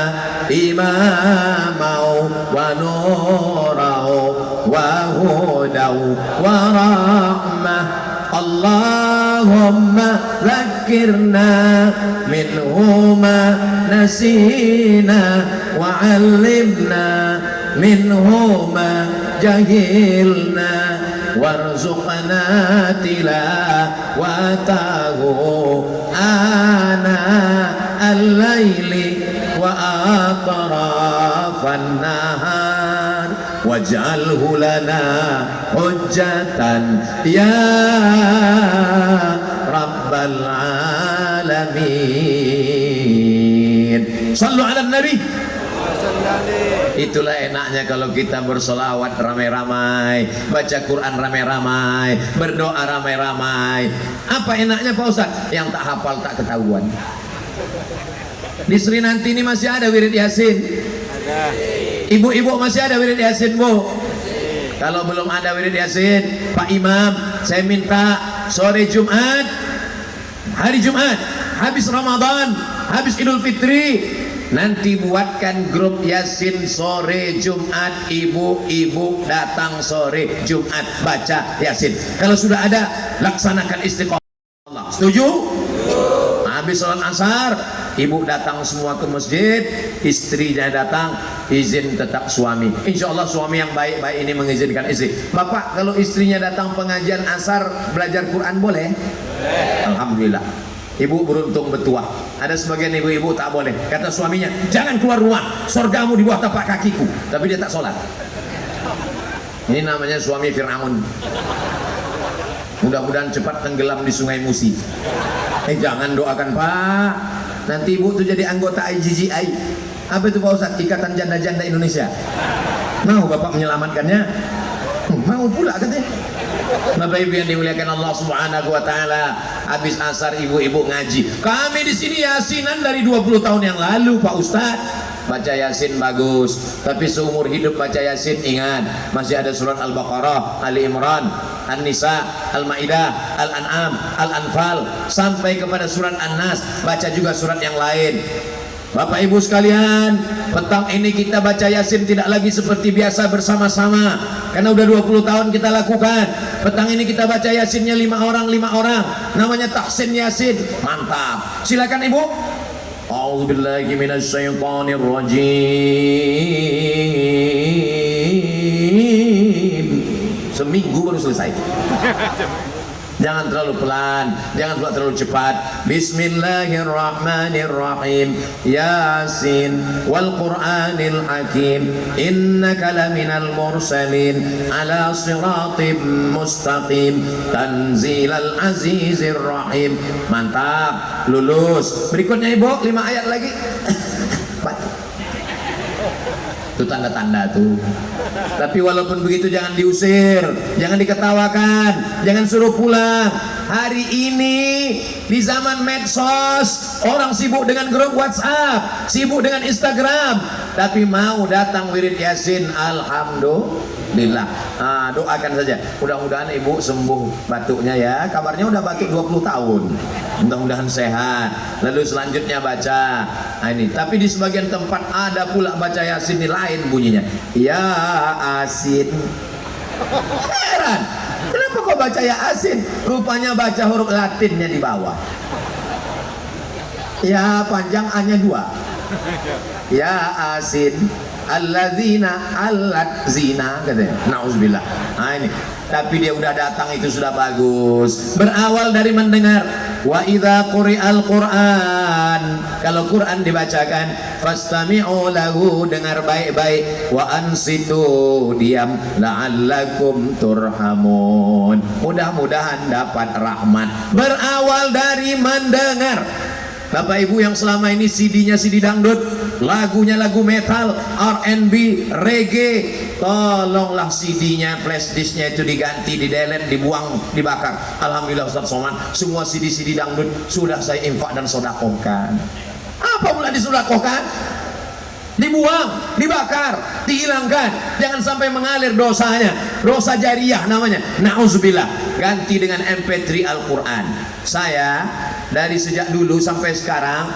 imamau wa nurau wa hudau wa rahmah. Allahumma zakirna minhuma nasina wa alimna minhuma jahilna warzuqna tilawatahu ana al-laili wa atrafan nahar waj'alhu lana hujjatan ya rabbal alamin. Sallu ala nabi. Itulah enaknya kalau kita bersolawat ramai-ramai, baca Quran ramai-ramai, berdoa ramai-ramai. Apa enaknya Pak Ustaz? Yang tak hafal tak ketahuan. Di Sri Nanti ini masih ada wirid Yasin? Ibu-ibu masih ada wirid Yasin, Bu? Kalau belum ada wirid Yasin, Pak Imam, saya minta sore Jumat, hari Jumat, habis Ramadan, habis Idul Fitri, nanti buatkan grup Yasin sore Jumat. Ibu-ibu datang sore Jumat baca Yasin. Kalau sudah ada, laksanakan istiqomah. Setuju? Habis sholat asar, ibu datang semua ke masjid, istrinya datang, izin tetap suami. Insya Allah suami yang baik-baik ini mengizinkan istri. Bapak, kalau istrinya datang pengajian asar belajar Quran boleh? Alhamdulillah. Ibu beruntung bertuah. Ada sebagian ibu-ibu tak boleh. Kata suaminya, jangan keluar rumah, surgamu di bawah tapak kakiku. Tapi dia tak sholat. Ini namanya suami Fir'aun. Mudah-mudahan cepat tenggelam di sungai Musi. Jangan doakan Pak, nanti ibu tuh jadi anggota IGGI. Apa itu Pak Ustadz? Ikatan Janda-Janda Indonesia. Mau Bapak menyelamatkannya? Mau pula katanya. Bapak Ibu yang dimuliakan Allah Subhanahu wa taala, habis asar ibu-ibu ngaji. Kami di sini yasinan dari 20 tahun yang lalu Pak Ustadz. Baca Yasin bagus, tapi seumur hidup baca Yasin ingat masih ada surat Al-Baqarah, Ali Imran, An-Nisa, Al-Maidah, Al-An'am, Al-Anfal sampai kepada surat An-Nas. Baca juga surat yang lain. Bapak Ibu sekalian, petang ini kita baca Yasin tidak lagi seperti biasa bersama-sama, karena udah 20 tahun kita lakukan. Petang ini kita baca Yasinnya 5 orang, namanya tahsin Yasin. Mantap, silakan Ibu. A'udzubillahi minasyaitonir rajim. Seminggu baru selesai. Jangan terlalu pelan, jangan pula terlalu cepat. Bismillahirrahmanirrahim. Yasin wal Qur'anil Hakim. Innaka laminal mursalin ala siratim mustaqim. Tanzilal azizir rahim. Mantap, lulus. Berikutnya Ibu, 5 ayat lagi. Itu tanda-tanda tuh. Tapi walaupun begitu jangan diusir, jangan diketawakan, jangan suruh pulang. Hari ini di zaman medsos, orang sibuk dengan grup WhatsApp, sibuk dengan Instagram, tapi mau datang wirid Yasin, alhamdulillah. Doakan saja, mudah-mudahan Ibu sembuh batuknya ya. Kabarnya udah batuk 20 tahun, mudah-mudahan sehat. Lalu selanjutnya baca ini, tapi di sebagian tempat ada pula baca Yasin ini lain bunyinya, ya asin. Heran, kenapa kok baca ya asin? Rupanya baca huruf Latinnya di bawah. Ya panjang A-nya 2. Ya asin alladzina allat zina katanya. Nauzubillah. Nah ini, tapi dia udah datang itu sudah bagus. Berawal dari mendengar. Wa idza quri'al Qur'an, kalau Quran dibacakan, fastami'u lahu, dengar baik-baik, wa ansitu, diam, la'allakum turhamun, mudah-mudahan dapat rahmat. Berawal dari mendengar. Bapak Ibu yang selama ini CD-nya CD dangdut, lagunya lagu metal, R&B, reggae, tolonglah CD-nya, flash disknya itu diganti, didelete, dibuang, dibakar. Alhamdulillah Ustaz Somad, semua CD-CD dangdut sudah saya infak dan sodakohkan. Apa pula disodakohkan? Dibuang, dibakar, dihilangkan, jangan sampai mengalir dosanya, dosa jariah namanya, na'udzubillah. Ganti dengan MP3 Al-Quran. Saya dari sejak dulu sampai sekarang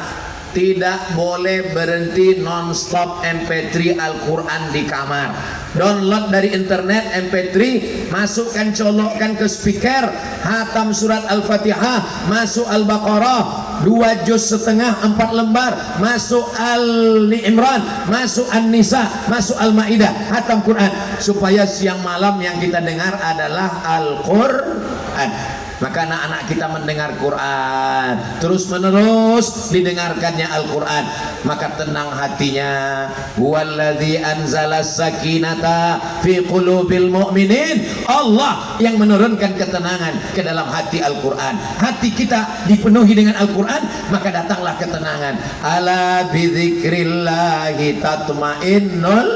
tidak boleh berhenti non-stop MP3 Al-Quran di kamar. Download dari internet MP3, masukkan, colokkan ke speaker, hatam surat Al-Fatihah, masuk Al-Baqarah 2 juz setengah 4 lembar, masuk Ali Imran, masuk An-Nisa, masuk Al-Maidah, hatam Quran, supaya siang malam yang kita dengar adalah Al-Quran. Maka anak-anak kita mendengar Quran, terus menerus didengarkannya Al-Quran, maka tenang hatinya. Huwallazi anzalas sakinata fi qulubil mu'minin. Allah yang menurunkan ketenangan ke dalam hati Al-Quran. Hati kita dipenuhi dengan Al-Quran, maka datanglah ketenangan. Ala bidzikrillahi tatmainnul.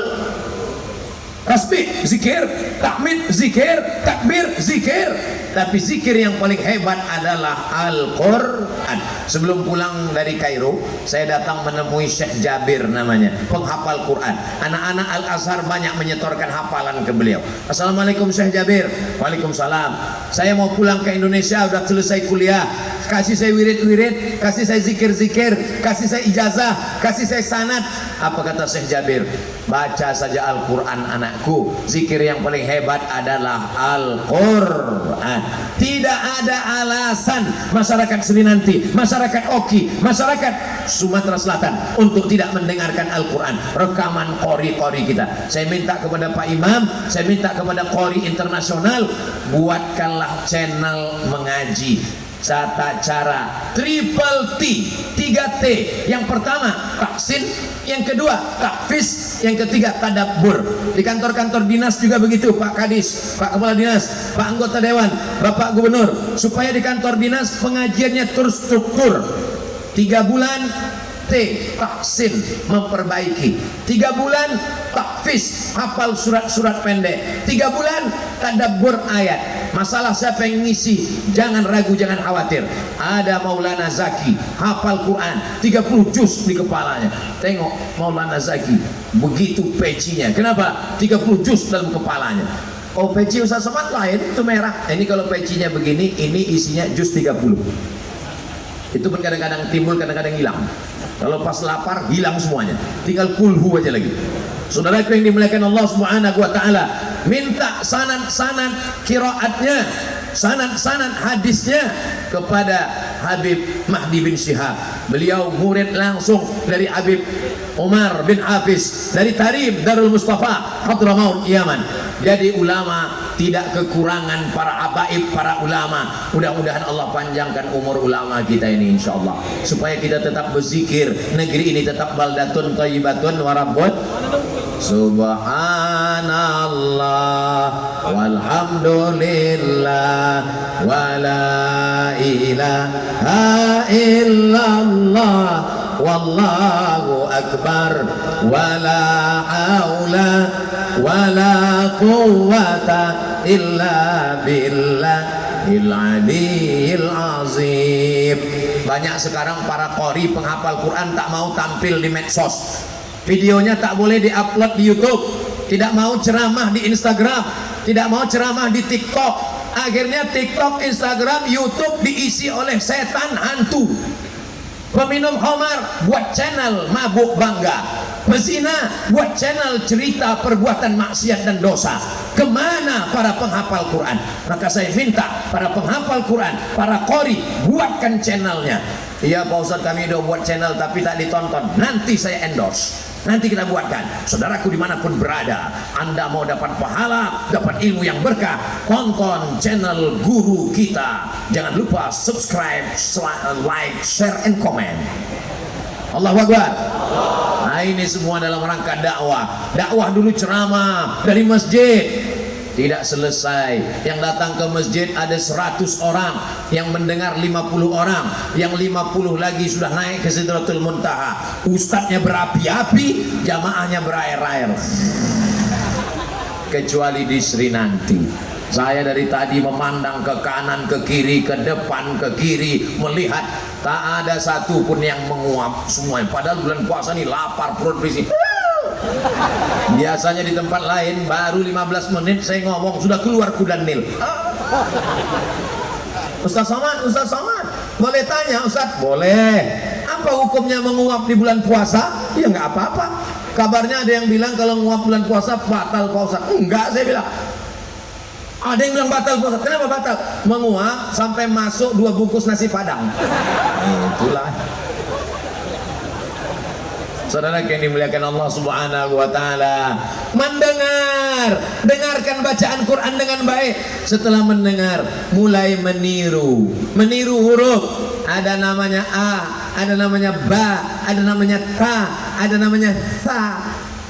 Tasbih, zikir, tahmid, zikir, takbir, zikir. Tapi zikir yang paling hebat adalah Al-Quran. Sebelum pulang dari Kairo, saya datang menemui Syekh Jabir namanya, penghafal Quran. Anak-anak Al-Azhar banyak menyetorkan hafalan ke beliau. Assalamualaikum Syekh Jabir. Waalaikumsalam. Saya mau pulang ke Indonesia, udah selesai kuliah. Kasih saya wirid-wirid, kasih saya zikir-zikir, kasih saya ijazah, kasih saya sanad. Apa kata Syekh Jabir? Baca saja Al-Quran anakku. Zikir yang paling hebat adalah Al-Quran. Tidak ada alasan masyarakat Selinanti, masyarakat Oki, masyarakat Sumatera Selatan untuk tidak mendengarkan Al-Quran. Rekaman qori-qori kita. Saya minta kepada Pak Imam, saya minta kepada qori internasional, buatkanlah channel mengaji. tata cara, triple T, 3T. Yang pertama tahsin, yang kedua tahfiz, yang ketiga tadabbur. Di kantor-kantor dinas juga begitu, Pak Kadis, Pak Kepala Dinas, Pak Anggota Dewan, Bapak Gubernur, supaya di kantor dinas pengajiannya terstruktur. 3 bulan T, tahsin, memperbaiki. 3 bulan tahfiz, hafal surat-surat pendek. 3 bulan tadabbur ayat. Masalah siapa yang ngisi, jangan ragu, jangan khawatir. Ada Maulana Zaki, hafal Quran 30 juz di kepalanya. Tengok Maulana Zaki, begitu pecinya. Kenapa? 30 juz dalam kepalanya. Oh, peci Ustaz Somad lain, itu merah. Ini kalau pecinya begini, ini isinya juz 30. Itu pun kadang-kadang timbul, kadang-kadang hilang. Kalau pas lapar hilang semuanya, tinggal kulhu aja lagi. Saudara yang dimuliakan Allah Subhanahu wa taala, minta sanad-sanad qiraatnya, sanad-sanad hadisnya kepada Habib Mahdi bin Syihab. Beliau murid langsung dari Habib Umar bin Hafiz, dari Tarib Darul Mustafa Hadramaut Yaman. Jadi ulama tidak kekurangan para habaib, para ulama. Mudah-mudahan Allah panjangkan umur ulama kita ini insyaallah, supaya kita tetap berzikir, negeri ini tetap baldatun thayyibatun warabbut. Subhanallah walhamdulillah wala ilaha illallah wallahu akbar wala haula wala quwwata illa billahil aliyil azim. Banyak sekarang para qori penghafal Quran tak mau tampil di medsos. Videonya tak boleh diupload di YouTube, tidak mau ceramah di Instagram, tidak mau ceramah di TikTok. Akhirnya TikTok, Instagram, YouTube diisi oleh setan hantu. Peminum khamar buat channel mabuk bangga, pezina buat channel cerita perbuatan maksiat dan dosa. Kemana para penghafal Quran? Maka saya minta para penghafal Quran, para qori, buatkan channelnya. Iya Pak Ustadz, kami udah buat channel tapi tak ditonton. Nanti saya endorse, nanti kita buatkan. Saudaraku dimanapun berada, Anda mau dapat pahala, dapat ilmu yang berkah, tonton channel guru kita. Jangan lupa subscribe, like, share, and comment. Allahu Akbar. Nah, ini semua dalam rangka dakwah. Dakwah dulu ceramah dari masjid, tidak selesai. Yang datang ke masjid ada 100 orang, yang mendengar 50 orang, yang 50 lagi sudah naik ke Sidratul Muntaha. Ustadznya berapi-api, jamaahnya berair-air. Kecuali di Sri nanti. Saya dari tadi memandang ke kanan, ke kiri, ke depan, ke kiri, melihat tak ada satu pun yang menguap semuanya. Padahal bulan puasa ini lapar perut berisi. Biasanya di tempat lain baru 15 menit saya ngomong sudah keluar kudan nil. Ustaz Somad, boleh tanya Ustaz? Boleh. Apa hukumnya menguap di bulan puasa? Ya nggak apa-apa. Kabarnya ada yang bilang kalau menguap bulan puasa batal Pak Ustaz. Enggak, saya bilang. Ada yang bilang batal puasa. Kenapa batal? Menguap sampai masuk 2 bungkus nasi padang. Itulah. Saudara yang dimuliakan Allah Subhanahu wa taala, dengarkan bacaan Quran dengan baik. Setelah mendengar, mulai meniru huruf. Ada namanya A, ada namanya Ba, ada namanya Ta, ada namanya Tha,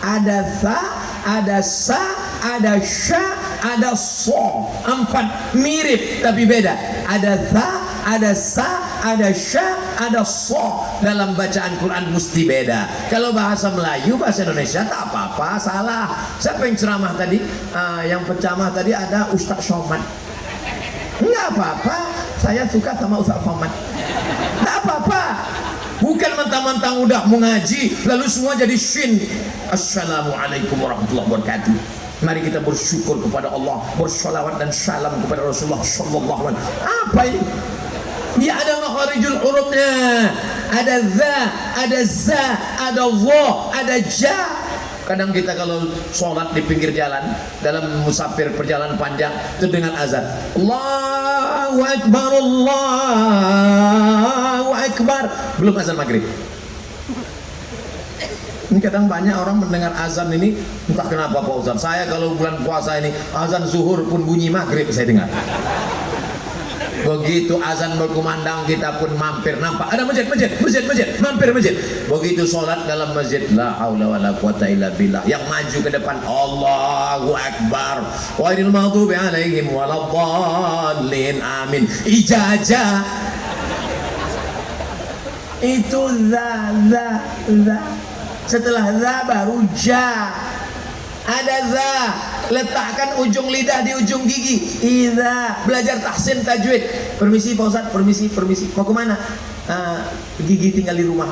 ada Tha, ada Sa, ada Sya, ada So. 4 mirip tapi beda. Ada Tha, ada Sa, ada Sya, ada So. Dalam bacaan Quran mesti beda. Kalau bahasa Melayu, bahasa Indonesia tak apa-apa, salah. Siapa yang ceramah tadi? Yang penceramah tadi ada Ustaz Somad. Enggak apa-apa, saya suka sama Ustaz Somad. Enggak apa-apa. Bukan mentang-mentang udah mengaji lalu semua jadi syin. Assalamualaikum warahmatullahi wabarakatuh. Mari kita bersyukur kepada Allah, bersolawat dan salam kepada Rasulullah sallallahu alaihi wasallam. Apa ini? Dia ada makharijul hurufnya. Ada za, ada za, ada dha, ada ja. Kadang kita kalau sholat di pinggir jalan, dalam musafir perjalanan panjang, terdengar azan. Allahu Akbar, Allahu Akbar. Belum azan maghrib. Ini kadang banyak orang mendengar azan ini, entah kenapa Pak Ustaz. Saya kalau bulan puasa ini, azan zuhur pun bunyi maghrib saya dengar. Begitu azan berkumandang kita pun mampir, nampak ada masjid, mampir masjid. Begitu sholat dalam masjid, la haula wala quwata illa billah. Yang maju ke depan, Allahu Akbar. Ghairil maghdubi alaihim waladdallin. Amin. Ijazah. Itu za. Setelah za baru ja. Ada za, letakkan ujung lidah di ujung gigi. Iza, belajar tahsin tajwid. Permisi Pak Ustadz, permisi. Mau kemana? Gigi tinggal di rumah.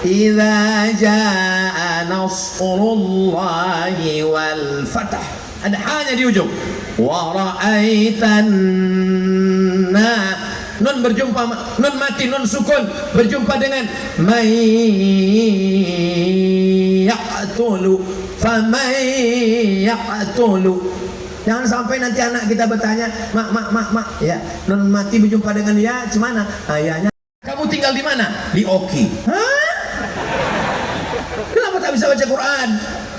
Iza jaa nasrullahi wal fatah. Ada hanya di ujung. Wa ra'aitan nun berjumpa, nun mati, nun sukun berjumpa dengan may yaqtulu famay yaqtulu. Jangan sampai nanti anak kita bertanya, mak ya, nun mati berjumpa dengan ya cemana? Ayahnya, kamu tinggal di mana? Di Oki. Hah? Kenapa tak bisa baca Quran?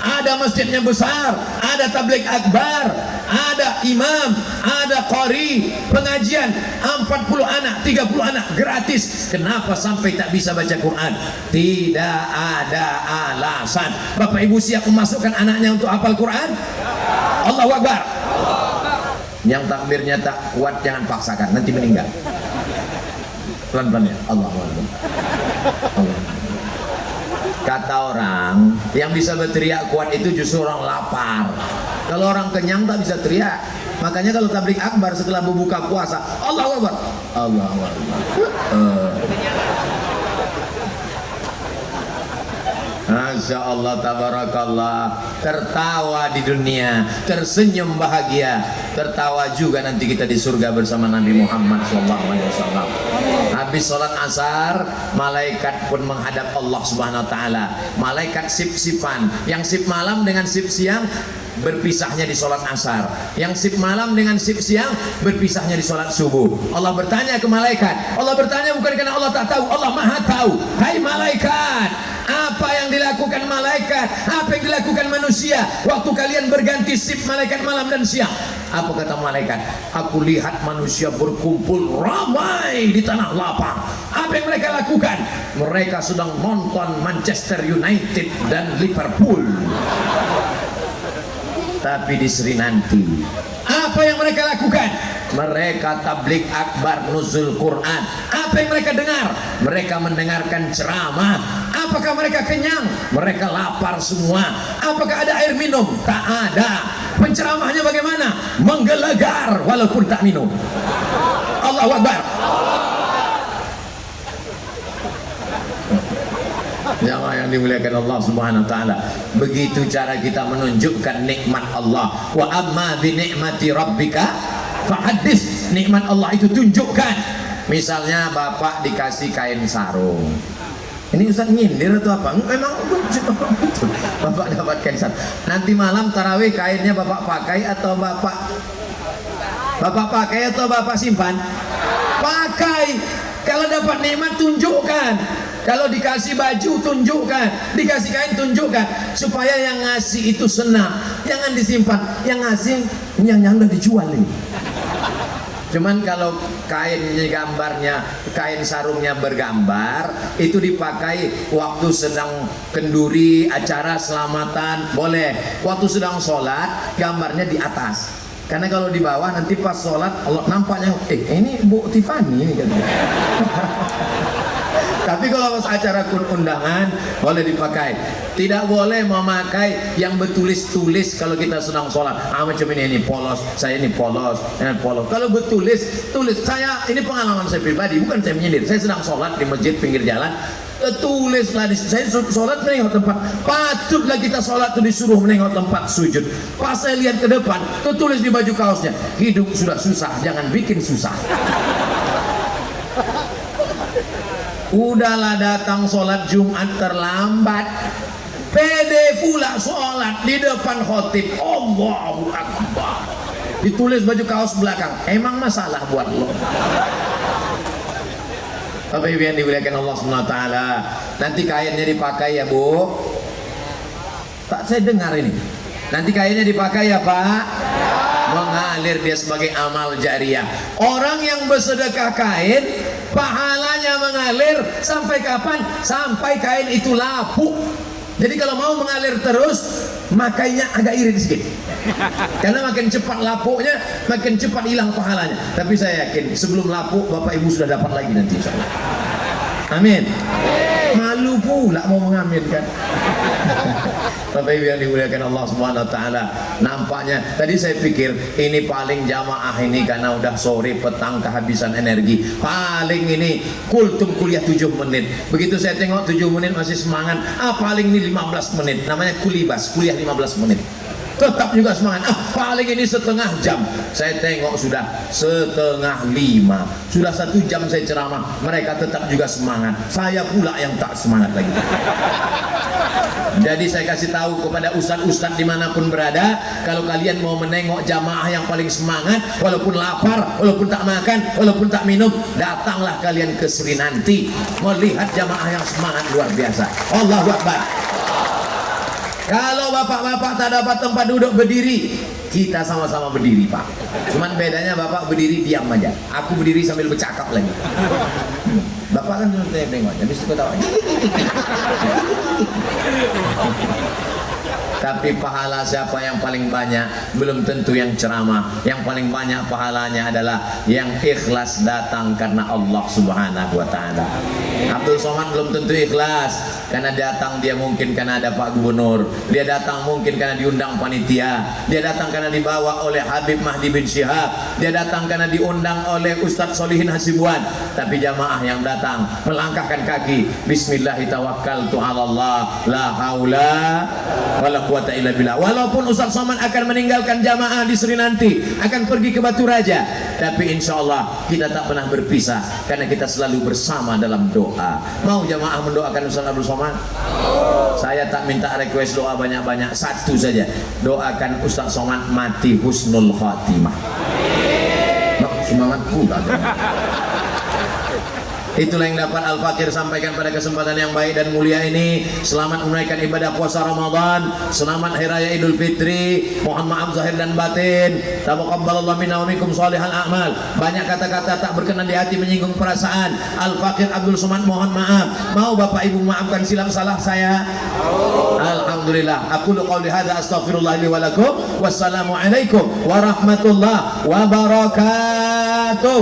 Ada masjidnya besar, ada tabligh akbar, ada imam, ada qari, pengajian 40 anak, 30 anak gratis. Kenapa sampai tak bisa baca Quran? Tidak ada alasan. Bapak Ibu siap memasukkan anaknya untuk hafal Quran? Allahu Akbar. Yang takbirnya tak kuat jangan paksakan, nanti meninggal. Pelan-pelan ya. Allahu Akbar. Allah. Kata orang, yang bisa berteriak kuat itu justru orang lapar. Kalau orang kenyang tak bisa teriak. Makanya kalau tabligh akbar setelah berbuka puasa, Allahu Akbar, Allahu Akbar. Masya Allah, tabarakallah. Tertawa di dunia, tersenyum bahagia, tertawa juga nanti kita di surga bersama Nabi Muhammad SAW. Habis sholat asar, malaikat pun menghadap Allah Subhanahu Wa Taala. Malaikat sip-sipan, yang sip malam dengan sip siang berpisahnya di sholat asar, yang sip malam dengan sip siang berpisahnya di sholat subuh. Allah bertanya ke malaikat, Allah bertanya bukan karena Allah tak tahu, Allah maha tahu. Hai malaikat, apa yang dilakukan malaikat, apa yang dilakukan manusia waktu kalian berganti sip malaikat malam dan siang? Apa kata malaikat? Aku lihat manusia berkumpul ramai di tanah lapang. Apa yang mereka lakukan? Mereka sedang nonton Manchester United dan Liverpool. Tapi di Sri nanti, apa yang mereka lakukan? Mereka tabligh akbar nuzul Quran. Apa yang mereka dengar? Mereka mendengarkan ceramah. Apakah mereka kenyang? Mereka lapar semua. Apakah ada air minum? Tak ada. Penceramahnya bagaimana? Menggelegar walaupun tak minum. Allahu Akbar. Jamaah yang dimuliakan Allah Subhanahu Wa Taala, begitu cara kita menunjukkan nikmat Allah. Wa amma bi ni'mati rabbika fahaddits. Nikmat Allah itu tunjukkan. Misalnya bapak dikasih kain sarung. Ini Ustaz nyindir atau apa? Memang bapak dapat kain sarung. Nanti malam tarawih kainnya bapak pakai atau bapak pakai atau bapak simpan? Pakai. Kalau dapat nikmat tunjukkan. Kalau dikasih baju tunjukkan, dikasih kain tunjukkan, supaya yang ngasih itu senang. Jangan disimpan, yang ngasih yang udah dijual ini. Cuman kalau kainnya gambarnya, kain sarungnya bergambar, itu dipakai waktu sedang kenduri, acara selamatan, boleh. Waktu sedang sholat, gambarnya di atas. Karena kalau di bawah nanti pas sholat, Allah nampaknya, ini Bu Tiffany ini katanya. Tapi kalau pas acara undangan boleh dipakai. Tidak boleh memakai yang bertulis-tulis kalau kita sedang sholat. Macam ini polos, saya ini polos, polos. Kalau bertulis, tulis. Saya ini pengalaman saya pribadi, bukan saya menyindir. Saya sedang sholat di masjid pinggir jalan. Tulislah di saya sholat menengok tempat. Patutlah kita sholat itu disuruh menengok tempat sujud. Pas saya lihat ke depan, tertulis di baju kaosnya, hidup sudah susah, jangan bikin susah. Udahlah datang sholat Jumat terlambat, pede pula sholat di depan khotib. Allahu Akbar. Ditulis baju kaos belakang. Emang masalah buat lo? Bapak Ibu yang dimuliakan Allah SWT, nanti kainnya dipakai ya Bu. Tak saya dengar ini. Nanti kainnya dipakai ya Pak. mengalir dia sebagai amal jariah. Orang yang bersedekah kain, pahalanya mengalir sampai kapan? Sampai kain itu lapuk. Jadi kalau mau mengalir terus, makanya agak irit sedikit. Karena makin cepat lapuknya, makin cepat hilang pahalanya. Tapi saya yakin sebelum lapuk Bapak Ibu sudah dapat lagi nanti insyaallah. Amin. Malu pula mau mengambil kan. Bapak Ibu yang dimuliakan Allah Subhanahu wa taala, nampaknya tadi saya pikir ini paling jamaah ini karena udah sore petang kehabisan energi. Paling ini kultum kuliah 7 menit. Begitu saya tengok 7 menit masih semangat. Paling ini 15 menit. Namanya kulibas, kuliah 15 menit. Tetap juga semangat. Paling ini setengah jam. Saya tengok sudah 4:30. Sudah 1 jam saya ceramah. Mereka tetap juga semangat. Saya pula yang tak semangat lagi. Jadi saya kasih tahu kepada ustadz-ustadz dimanapun berada, kalau kalian mau menengok jamaah yang paling semangat, walaupun lapar, walaupun tak makan, walaupun tak minum, datanglah kalian ke Sri nanti melihat jamaah yang semangat luar biasa. Allahu Akbar. Kalau bapak-bapak tak dapat tempat duduk berdiri, kita sama-sama berdiri Pak. Cuman bedanya bapak berdiri diam aja, aku berdiri sambil bercakap lagi. Bapak kan tengok, habis itu ketawa. Tapi pahala siapa yang paling banyak? Belum tentu yang ceramah. Yang paling banyak pahalanya adalah yang ikhlas datang karena Allah Subhanahu wa taala. Abdul Somad belum tentu ikhlas karena datang dia mungkin karena ada Pak Gubernur. Dia datang mungkin karena diundang panitia. Dia datang karena dibawa oleh Habib Mahdi bin Syihab. Dia datang karena diundang oleh Ustadz Solihin Hasibuan. Tapi jamaah yang datang melangkahkan kaki, Bismillahirrahmanirrahim, la haula wala quwata illa billah. Walaupun Ustaz Somad akan meninggalkan jamaah di Sri nanti, akan pergi ke Batu Raja, tapi insya Allah kita tak pernah berpisah karena kita selalu bersama dalam doa. Mau jamaah mendoakan Ustaz Abdul Somad? Saya tak minta request doa banyak-banyak, satu saja, doakan Ustaz Somad mati husnul khatimah. Semangat pula. Itulah yang dapat Al-Fakir sampaikan pada kesempatan yang baik dan mulia ini. Selamat menunaikan ibadah puasa Ramadan, selamat Hari Raya Idul Fitri. Mohon maaf zahir dan batin. Taqabbalallahu minna wa minkum shalihal a'mal. Banyak kata-kata tak berkenan di hati menyinggung perasaan. Al-Fakir Abdul Somad mohon maaf. Mau Bapak Ibu maafkan silap salah saya? Alhamdulillah. Aku qouli hadza astaghfirullah li wa lakum. Wassalamu alaikum warahmatullahi wabarakatuh.